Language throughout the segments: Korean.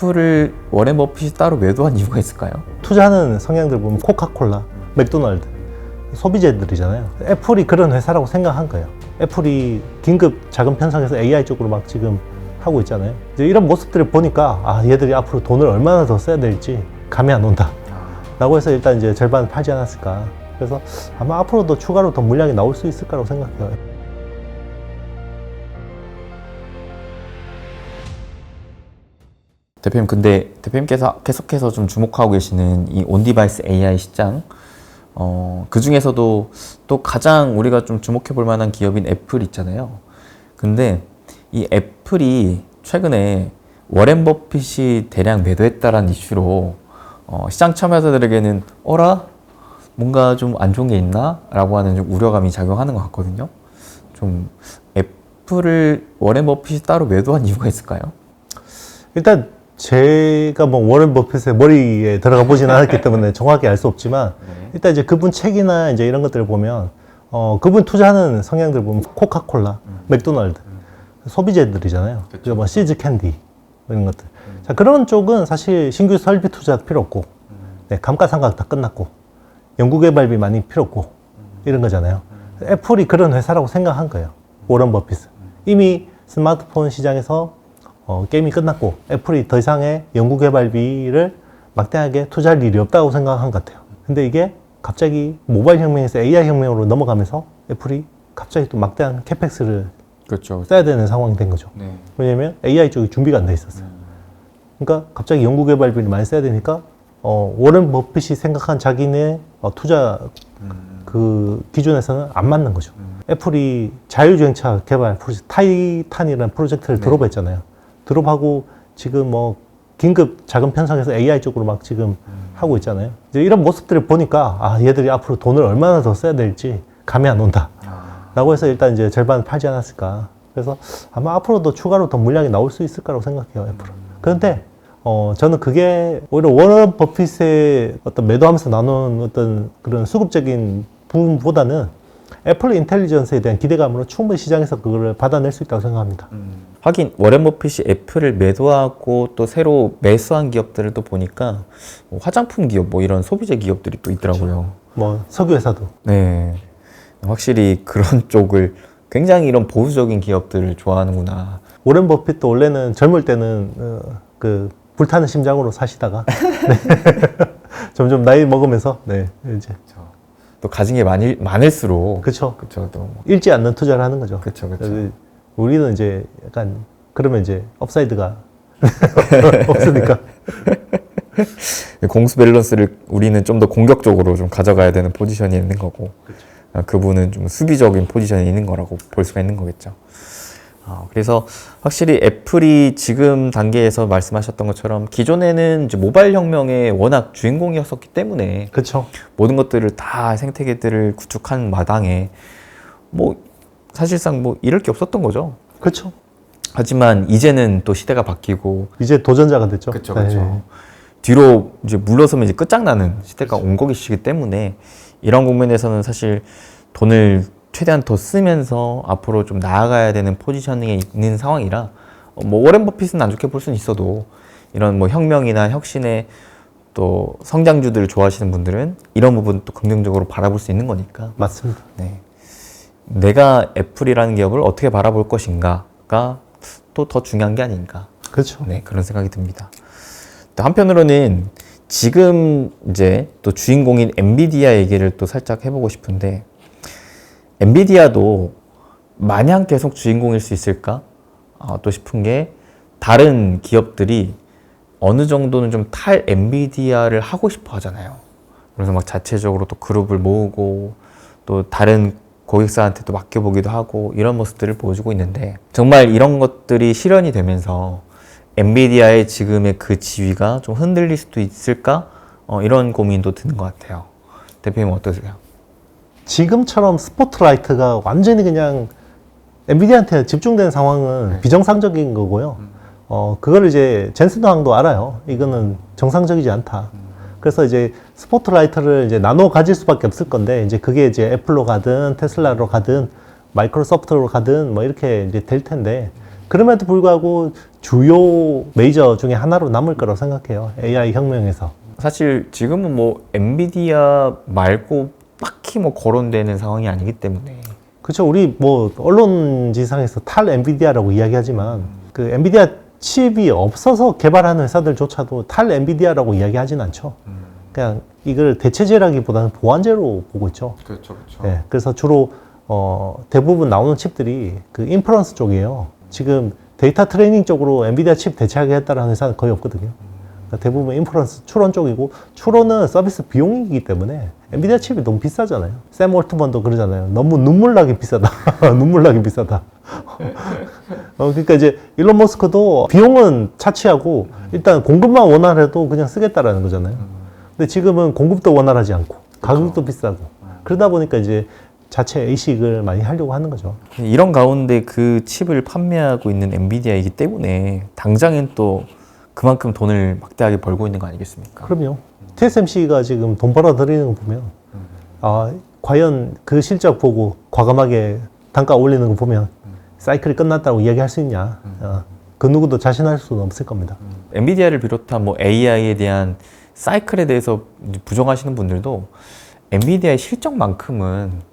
애플을 워렌 버핏이 따로 매도한 이유가 있을까요? 투자하는 성향들 보면 코카콜라, 맥도날드, 소비재들이잖아요. 애플이 그런 회사라고 생각한 거예요. 애플이 긴급 자금 편성해서 AI 쪽으로 막 지금 하고 있잖아요. 이제 이런 모습들을 보니까 얘들이 앞으로 돈을 얼마나 더 써야 될지 감이 안 온다 라고 해서 일단 이제 절반 팔지 않았을까. 그래서 아마 앞으로도 추가로 더 물량이 나올 수 있을 거라고 생각해요. 대표님, 근데 대표님께서 계속해서 좀 주목하고 계시는 이 온디바이스 AI 시장, 그 중에서도 또 가장 우리가 좀 주목해 볼 만한 기업인 애플 있잖아요. 근데 이 애플이 최근에 워렌 버핏이 대량 매도했다라는 이슈로 시장 참여자들에게는 어라? 뭔가 좀 안 좋은 게 있나? 라고 하는 좀 우려감이 작용하는 것 같거든요. 좀 애플을 워렌 버핏이 따로 매도한 이유가 있을까요? 일단 제가 뭐 워렌 버핏의 머리에 들어가 보진 않았기 때문에 정확히 알 수 없지만 일단 이제 그분 책이나 이제 이런 것들을 보면 그분 투자하는 성향들 보면 코카콜라, 맥도날드, 소비재들이잖아요. 그렇죠. 뭐 시즈 캔디 이런 것들. 자, 그런 쪽은 사실 신규 설비 투자 필요 없고, 네, 감가상각 다 끝났고, 연구개발비 많이 필요 없고 이런 거잖아요. 애플이 그런 회사라고 생각한 거예요. 워런 버핏은 이미 스마트폰 시장에서 게임이 끝났고 애플이 더 이상의 연구개발비를 막대하게 투자할 일이 없다고 생각한 것 같아요. 근데 이게 갑자기 모바일 혁명에서 AI 혁명으로 넘어가면서 애플이 갑자기 또 막대한 캐펙스를 그렇죠. 써야 되는 상황이 된 거죠. 네. 왜냐면 AI 쪽이 준비가 안 돼 있었어요. 그러니까 갑자기 연구개발비를 많이 써야 되니까 워런 버핏이 생각한 자기네 투자 그 기준에서는 안 맞는 거죠. 애플이 자율주행차 개발 프로젝트 타이탄이라는 프로젝트를 드롭했잖아요. 드롭하고 지금 뭐 긴급 자금 편성해서 AI 쪽으로 막 지금 하고 있잖아요. 이제 이런 모습들을 보니까 얘들이 앞으로 돈을 얼마나 더 써야 될지 감이 안 온다 라고 해서 일단 이제 절반 팔지 않았을까. 그래서 아마 앞으로도 추가로 더 물량이 나올 수 있을 거라고 생각해요, 애플은. 그런데 저는 그게 오히려 워런 버핏의 어떤 매도하면서 나눈 어떤 그런 수급적인 부분보다는 애플 인텔리전스에 대한 기대감으로 충분히 시장에서 그걸 받아낼 수 있다고 생각합니다. 하긴 워렌 버핏이 애플을 매도하고 또 새로 매수한 기업들을 또 보니까 뭐 화장품 기업, 뭐 이런 소비재 기업들이 또 있더라고요. 그렇죠. 뭐 석유 회사도. 네, 확실히 그런 쪽을 굉장히 이런 보수적인 기업들을 좋아하는구나. 워렌 버핏도 원래는 젊을 때는 그 불타는 심장으로 사시다가 네. 점점 나이 먹으면서 네 이제 또 가진 게 많을수록 그렇죠. 그렇죠. 또 잃지 않는 투자를 하는 거죠. 그렇죠, 그렇죠. 우리는 이제 약간 그러면 이제 업사이드가 없으니까 공수 밸런스를 우리는 좀 더 공격적으로 좀 가져가야 되는 포지션이 있는 거고, 그렇죠. 그분은 좀 수비적인 포지션이 있는 거라고 볼 수가 있는 거겠죠. 그래서 확실히 애플이 지금 단계에서 말씀하셨던 것처럼 기존에는 이제 모바일 혁명의 워낙 주인공이었었기 때문에 그렇죠. 모든 것들을 다 생태계들을 구축한 마당에 뭐 사실상 뭐 잃을 게 없었던 거죠. 그렇죠. 하지만 이제는 또 시대가 바뀌고 이제 도전자가 됐죠. 그렇죠, 그렇죠. 뒤로 이제 물러서면 이제 끝장나는 시대가 온 것이기 때문에 이런 국면에서는 사실 돈을 최대한 더 쓰면서 앞으로 좀 나아가야 되는 포지셔닝에 있는 상황이라 뭐 워렌 버핏은 안 좋게 볼 수는 있어도 이런 뭐 혁명이나 혁신의 또 성장주들을 좋아하시는 분들은 이런 부분 또 긍정적으로 바라볼 수 있는 거니까. 맞습니다. 네. 내가 애플이라는 기업을 어떻게 바라볼 것인가가 또 더 중요한 게 아닌가. 그렇죠. 네, 그런 생각이 듭니다. 또 한편으로는 지금 이제 또 주인공인 엔비디아 얘기를 또 살짝 해보고 싶은데, 엔비디아도 마냥 계속 주인공일 수 있을까? 또 싶은 게 다른 기업들이 어느 정도는 좀 탈 엔비디아를 하고 싶어 하잖아요. 그래서 막 자체적으로 또 그룹을 모으고 또 다른 고객사한테 또 맡겨보기도 하고 이런 모습들을 보여주고 있는데, 정말 이런 것들이 실현이 되면서 엔비디아의 지금의 그 지위가 좀 흔들릴 수도 있을까? 이런 고민도 드는 것 같아요. 대표님 어떠세요? 지금처럼 스포트라이트가 완전히 그냥 엔비디아한테 집중된 상황은 비정상적인 거고요. 그걸 이제 젠슨 황도 알아요. 이거는 정상적이지 않다. 그래서 이제 스포트라이트를 이제 나눠 가질 수밖에 없을 건데, 이제 그게 이제 애플로 가든 테슬라로 가든 마이크로소프트로 가든 뭐 이렇게 이제 될 텐데, 그럼에도 불구하고 주요 메이저 중에 하나로 남을 거라고 생각해요. AI 혁명에서. 사실 지금은 뭐 엔비디아 말고 딱히 뭐 거론되는 상황이 아니기 때문에 그렇죠. 우리 뭐 언론지상에서 탈 엔비디아라고 이야기하지만 그 엔비디아 칩이 없어서 개발하는 회사들조차도 탈 엔비디아라고 이야기하진 않죠. 그냥 이걸 대체제라기보다는 보완제로 보고 있죠. 그렇죠, 그렇죠. 네, 그래서 주로 대부분 나오는 칩들이 그 인퍼런스 쪽이에요. 지금 데이터 트레이닝 쪽으로 엔비디아 칩 대체하겠다라는 회사는 거의 없거든요. 그러니까 대부분 인퍼런스 추론 쪽이고, 추론은 서비스 비용이기 때문에 엔비디아 칩이 너무 비싸잖아요. 샘 올트먼도 그러잖아요. 너무 눈물나게 비싸다. 눈물나게 비싸다. 그러니까 이제 일론 머스크도 비용은 차치하고 일단 공급만 원활해도 그냥 쓰겠다라는 거잖아요. 근데 지금은 공급도 원활하지 않고 가격도 비싸고 그러다 보니까 이제 자체 의식을 많이 하려고 하는 거죠. 이런 가운데 그 칩을 판매하고 있는 엔비디아이기 때문에 당장엔 또 그만큼 돈을 막대하게 벌고 있는 거 아니겠습니까? 그럼요. TSMC가 지금 돈 벌어들이는 거 보면 과연 그 실적 보고 과감하게 단가 올리는 거 보면 사이클이 끝났다고 이야기할 수 있냐. 그 누구도 자신할 수는 없을 겁니다. 엔비디아를 비롯한 뭐 AI에 대한 사이클에 대해서 부정하시는 분들도 엔비디아의 실적만큼은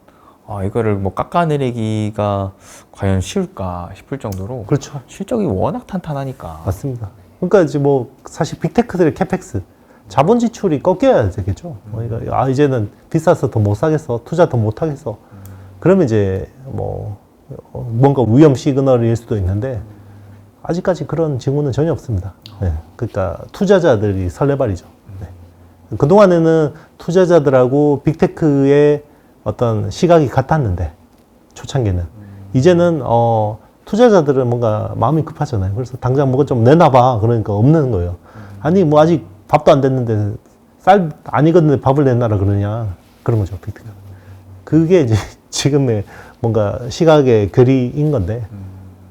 이거를 뭐 깎아내리기가 과연 쉬울까 싶을 정도로 그렇죠. 실적이 워낙 탄탄하니까. 맞습니다. 그러니까 이제 뭐 사실 빅테크들의 캐펙스 자본 지출이 꺾여야 되겠죠. 그러니까 이제는 비싸서 더 못 사겠어, 투자 더 못 하겠어. 그러면 이제 뭐 뭔가 위험 시그널일 수도 있는데 아직까지 그런 징후는 전혀 없습니다. 네. 그러니까 투자자들이 설레발이죠. 네. 그 동안에는 투자자들하고 빅테크의 어떤 시각이 같았는데 초창기는 이제는 투자자들은 뭔가 마음이 급하잖아요. 그래서 당장 뭐가 좀 내놔봐. 그러니까 없는 거예요. 아니 뭐 아직 밥도 안 됐는데 쌀 안 익었는데 밥을 내놔라 그러냐. 그런 거죠. 빅테크. 그게 이제 지금의 뭔가 시각의 괴리인 건데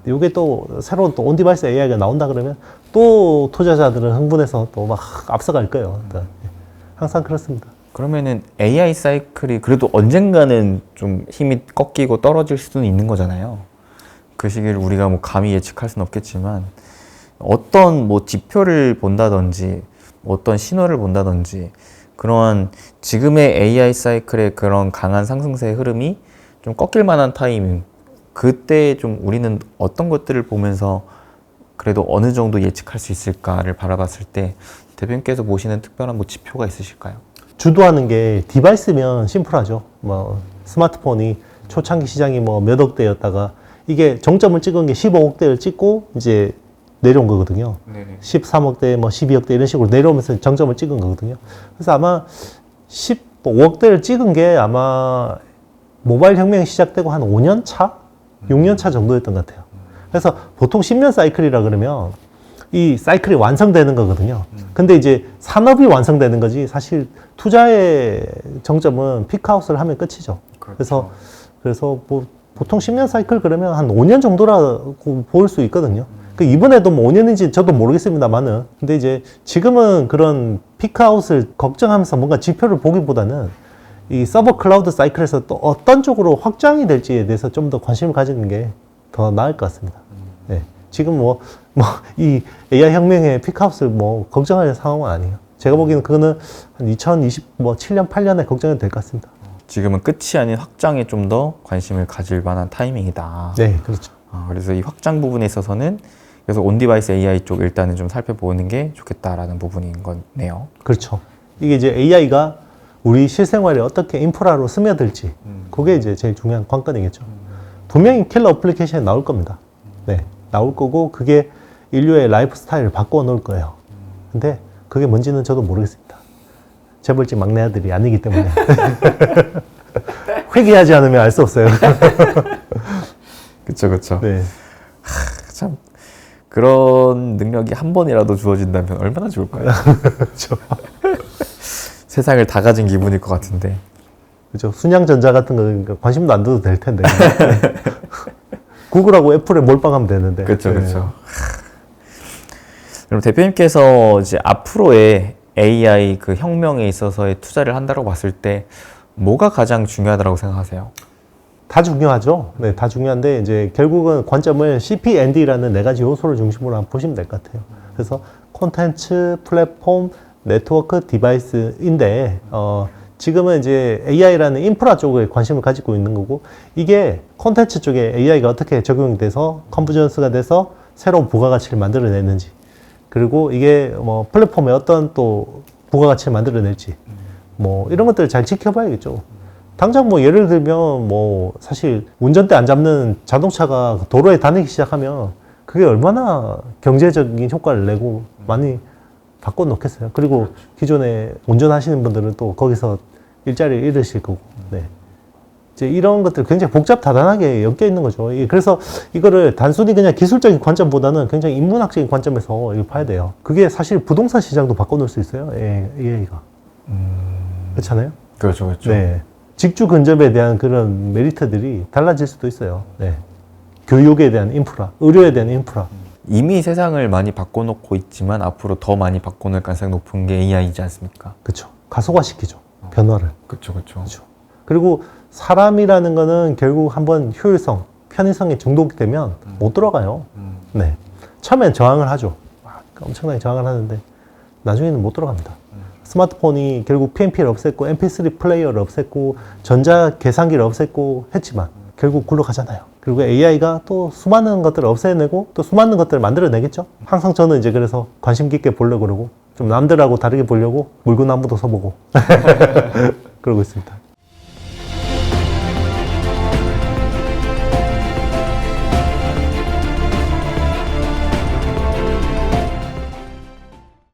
이게 또 새로운 또 온디바이스 AI가 나온다 그러면 또 투자자들은 흥분해서 또 막 앞서갈 거예요. 항상 그렇습니다. 그러면은 AI 사이클이 그래도 언젠가는 좀 힘이 꺾이고 떨어질 수는 있는 거잖아요. 그 시기를 우리가 뭐 감히 예측할 수는 없겠지만 어떤 뭐 지표를 본다든지 어떤 신호를 본다든지 그러한 지금의 AI 사이클의 그런 강한 상승세의 흐름이 좀 꺾일 만한 타이밍, 그때 좀 우리는 어떤 것들을 보면서 그래도 어느 정도 예측할 수 있을까를 바라봤을 때 대표님께서 보시는 특별한 뭐 지표가 있으실까요? 주도하는 게 디바이스면 심플하죠. 뭐 스마트폰이 초창기 시장이 뭐 몇 억대였다가 이게 정점을 찍은 게 15억대를 찍고 이제 내려온 거거든요. 네네. 13억대, 뭐 12억대 이런 식으로 내려오면서 정점을 찍은 거거든요. 그래서 아마 15억대를 찍은 게 아마 모바일 혁명이 시작되고 한 5년 차? 6년 차 정도였던 것 같아요. 그래서 보통 10년 사이클이라 그러면 이 사이클이 완성되는 거거든요. 근데 이제 산업이 완성되는 거지 사실 투자의 정점은 피크아웃을 하면 끝이죠. 그렇죠. 그래서 뭐 보통 10년 사이클 그러면 한 5년 정도라고 볼 수 있거든요. 그 이번에도 뭐 5년인지 저도 모르겠습니다만은 근데 이제 지금은 그런 피크아웃을 걱정하면서 뭔가 지표를 보기보다는 이 서버 클라우드 사이클에서 또 어떤 쪽으로 확장이 될지에 대해서 좀 더 관심을 가지는 게 더 나을 것 같습니다. 네. 지금 이 AI 혁명의 피크아웃을 뭐 걱정할 상황은 아니에요. 제가 보기에는 그거는 한 2027년, 8년에 걱정이 될 것 같습니다. 지금은 끝이 아닌 확장에 좀 더 관심을 가질 만한 타이밍이다. 네, 그렇죠. 그래서 이 확장 부분에 있어서는 그래서 온디바이스 AI 쪽 일단은 좀 살펴보는 게 좋겠다라는 부분인 거네요. 그렇죠. 이게 이제 AI가 우리 실생활에 어떻게 인프라로 스며들지 그게 이제 제일 중요한 관건이겠죠. 분명히 킬러 어플리케이션이 나올 겁니다. 네, 나올 거고 그게 인류의 라이프 스타일을 바꿔 놓을 거예요. 근데 그게 뭔지는 저도 모르겠습니다. 재벌집 막내 아들이 아니기 때문에 회개하지 않으면 알 수 없어요. 그렇죠, 그렇죠. 네. 참 그런 능력이 한 번이라도 주어진다면 얼마나 좋을까요? 그렇죠. 세상을 다 가진 기분일 것 같은데. 그렇죠. 순양전자 같은 거 관심도 안 둬도 될 텐데. 구글하고 애플에 몰빵하면 되는데. 그렇죠, 그렇죠. 그럼 대표님께서 이제 앞으로의 AI 그 혁명에 있어서의 투자를 한다고 봤을 때 뭐가 가장 중요하다고 생각하세요? 다 중요하죠. 네, 다 중요한데 이제 결국은 관점을 CP&D라는 네 가지 요소를 중심으로 한번 보시면 될 것 같아요. 그래서 콘텐츠, 플랫폼, 네트워크, 디바이스인데 지금은 이제 AI라는 인프라 쪽에 관심을 가지고 있는 거고 이게 콘텐츠 쪽에 AI가 어떻게 적용이 돼서 컨버전스가 돼서 새로운 부가가치를 만들어내는지 그리고 이게 뭐 플랫폼에 어떤 또 부가가치를 만들어낼지 뭐 이런 것들을 잘 지켜봐야겠죠. 당장 뭐 예를 들면 뭐 사실 운전대 안 잡는 자동차가 도로에 다니기 시작하면 그게 얼마나 경제적인 효과를 내고 많이 바꿔놓겠어요. 그리고 기존에 운전하시는 분들은 또 거기서 일자리를 잃으실 거고, 네. 이제 이런 것들 굉장히 복잡다단하게 엮여 있는 거죠. 그래서 이거를 단순히 그냥 기술적인 관점보다는 굉장히 인문학적인 관점에서 이걸 봐야 돼요. 그게 사실 부동산 시장도 바꿔놓을 수 있어요. AI가. 그렇잖아요? 그렇죠, 그렇죠. 네. 직주 근접에 대한 그런 메리트들이 달라질 수도 있어요. 네. 교육에 대한 인프라, 의료에 대한 인프라. 이미 세상을 많이 바꿔놓고 있지만 앞으로 더 많이 바꿔놓을 가능성이 높은 게 AI이지 않습니까? 그렇죠. 가속화시키죠. 변화를. 그렇죠, 그렇죠. 그렇죠. 그리고 사람이라는 거는 결국 한번 효율성, 편의성에 중독되면 못 들어가요. 네. 처음엔 저항을 하죠. 엄청나게 저항을 하는데 나중에는 못 들어갑니다. 스마트폰이 결국 PNP를 없앴고 MP3 플레이어를 없앴고 전자 계산기를 없앴고 했지만 결국 굴러가잖아요. 그리고 AI가 또 수많은 것들을 없애내고 또 수많은 것들을 만들어내겠죠. 항상 저는 이제 그래서 관심 깊게 보려고 그러고 좀 남들하고 다르게 보려고 물구나무도 서보고 그러고 있습니다.